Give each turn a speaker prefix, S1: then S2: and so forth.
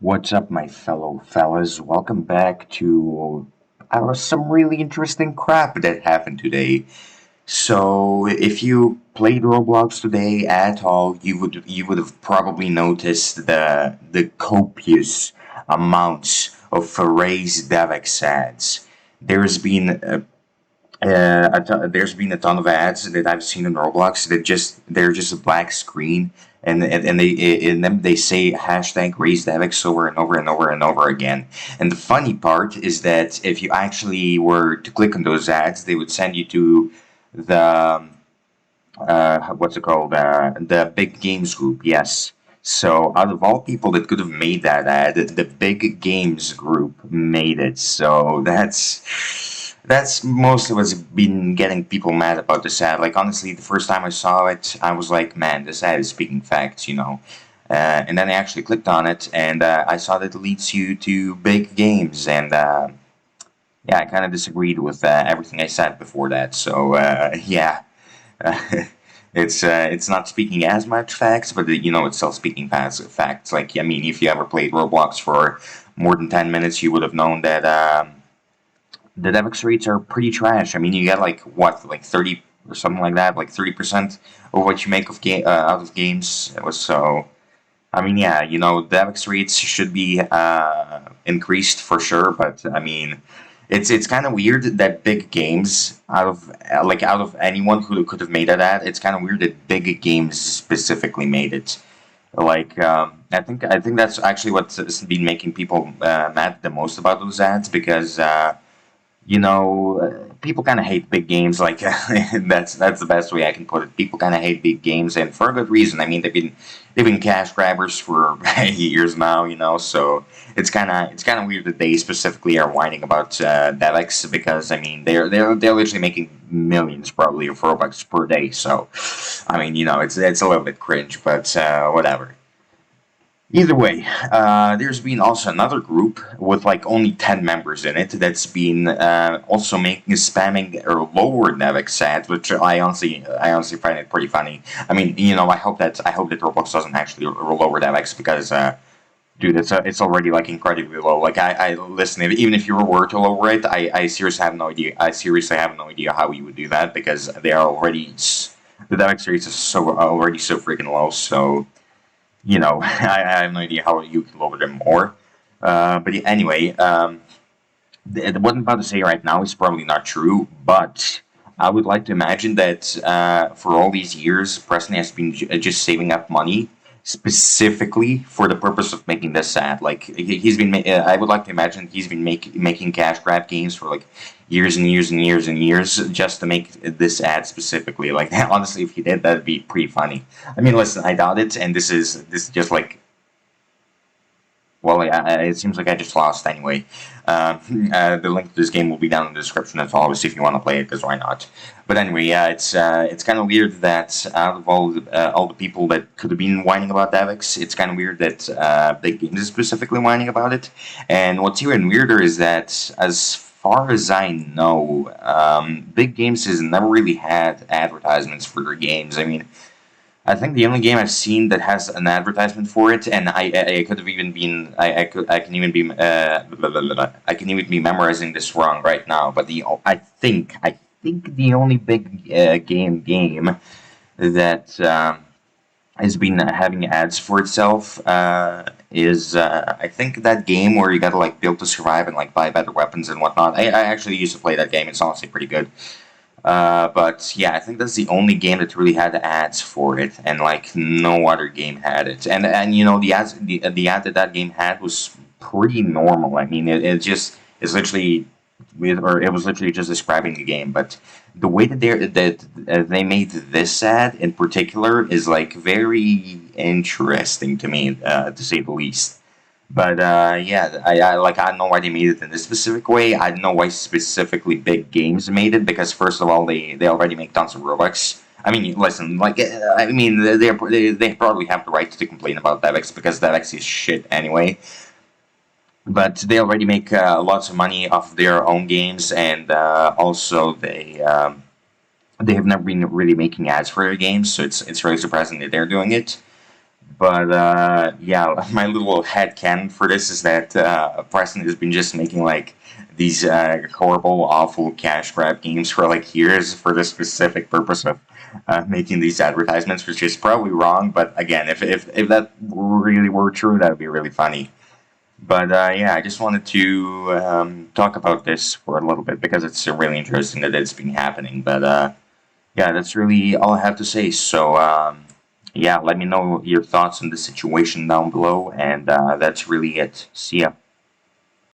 S1: What's up, my fellow fellas? Welcome back to some really interesting crap that happened today. So, if you played Roblox today at all, you would have probably noticed the copious amounts of raised DevEx ads. There's been there's been a ton of ads that I've seen in Roblox that they're just a black screen, and they in them they say hashtag raise DevEx over and over and over and over again. And the funny part is that if you actually were to click on those ads, they would send you to the what's it called, the big games group. Yes. So out of all people that could have made that ad, the big games group made it. So that's mostly what's been getting people mad about this ad. Like, honestly, the first time I saw it, I was like, man, this ad is speaking facts. And then I actually clicked on it, and I saw that it leads you to big games. And yeah, I kind of disagreed with everything I said before that. So yeah, it's not speaking as much facts, but it's still speaking facts. Like, I mean, if you ever played Roblox for more than 10 minutes, you would have known that. The DevEx rates are pretty trash. I mean, you get like what, like 30 or something like that, like 30% of what you make of out of games. So, I mean, yeah, DevEx rates should be increased for sure. But I mean, it's kind of weird that big games out of anyone who could have made that ad. It's kind of weird that big games specifically made it. Like, I think that's actually what's been making people mad the most about those ads because. People kind of hate big games. Like that's the best way I can put it. People kind of hate big games, and for a good reason. I mean, they've been cash grabbers for years now. So it's kind of weird that they specifically are whining about DevEx because I mean they're literally making millions probably of Robux per day. So I mean it's a little bit cringe, but whatever. Either way, there's been also another group with like only 10 members in it that's been also making spamming or lower Nevix ads, which I honestly find it pretty funny. I mean, I hope that Roblox doesn't actually lower Nevix because, dude, it's already like incredibly low. Like I listen, even if you were to lower it, I seriously have no idea. I seriously have no idea how you would do that because they are already the Nevix rates is already so freaking low. So. I have no idea how you can lower them more. But yeah, anyway, what I'm about to say right now is probably not true, but I would like to imagine that for all these years, Preston has been just saving up money specifically for the purpose of making this ad. Like he's been, I would like to imagine he's been making cash grab games for like years and years and years and years just to make this ad specifically. Like honestly, if he did, that'd be pretty funny. I mean, listen, I doubt it, and this is just like well, it seems like I just lost anyway. The link to this game will be down in the description as always if you want to play it, because why not? But anyway, yeah, it's kind of weird that out of all the people that could have been whining about DevEx, it's kind of weird that Big Games is specifically whining about it. And what's even weirder is that, as far as I know, Big Games has never really had advertisements for their games. I mean, I think the only game I've seen that has an advertisement for it, and I could have even been I can even be blah, blah, blah, blah. I can even be memorizing this wrong right now. But I think the only big game that has been having ads for itself is I think that game where you gotta like build to survive and like buy better weapons and whatnot. I actually used to play that game. It's honestly pretty good. But yeah, I think that's the only game that really had ads for it, and like no other game had it. And the ad that game had was pretty normal. I mean, it just it's literally it was literally just describing the game. But the way that they made this ad in particular is like very interesting to me, to say the least. But yeah, I don't know why they made it in this specific way. I don't know why specifically big games made it because first of all, they already make tons of Robux. I mean, listen, like I mean, they probably have the right to complain about DevEx because DevEx is shit anyway. But they already make lots of money off of their own games, and also they have never been really making ads for their games, so it's really surprising that they're doing it. But yeah, my little headcanon for this is that Preston has been just making like these horrible, awful cash grab games for like years for the specific purpose of making these advertisements, which is probably wrong. But again, if that really were true, that would be really funny. But yeah, I just wanted to talk about this for a little bit because it's really interesting that it's been happening. But yeah, that's really all I have to say. So yeah, let me know your thoughts on the situation down below, and that's really it. See ya.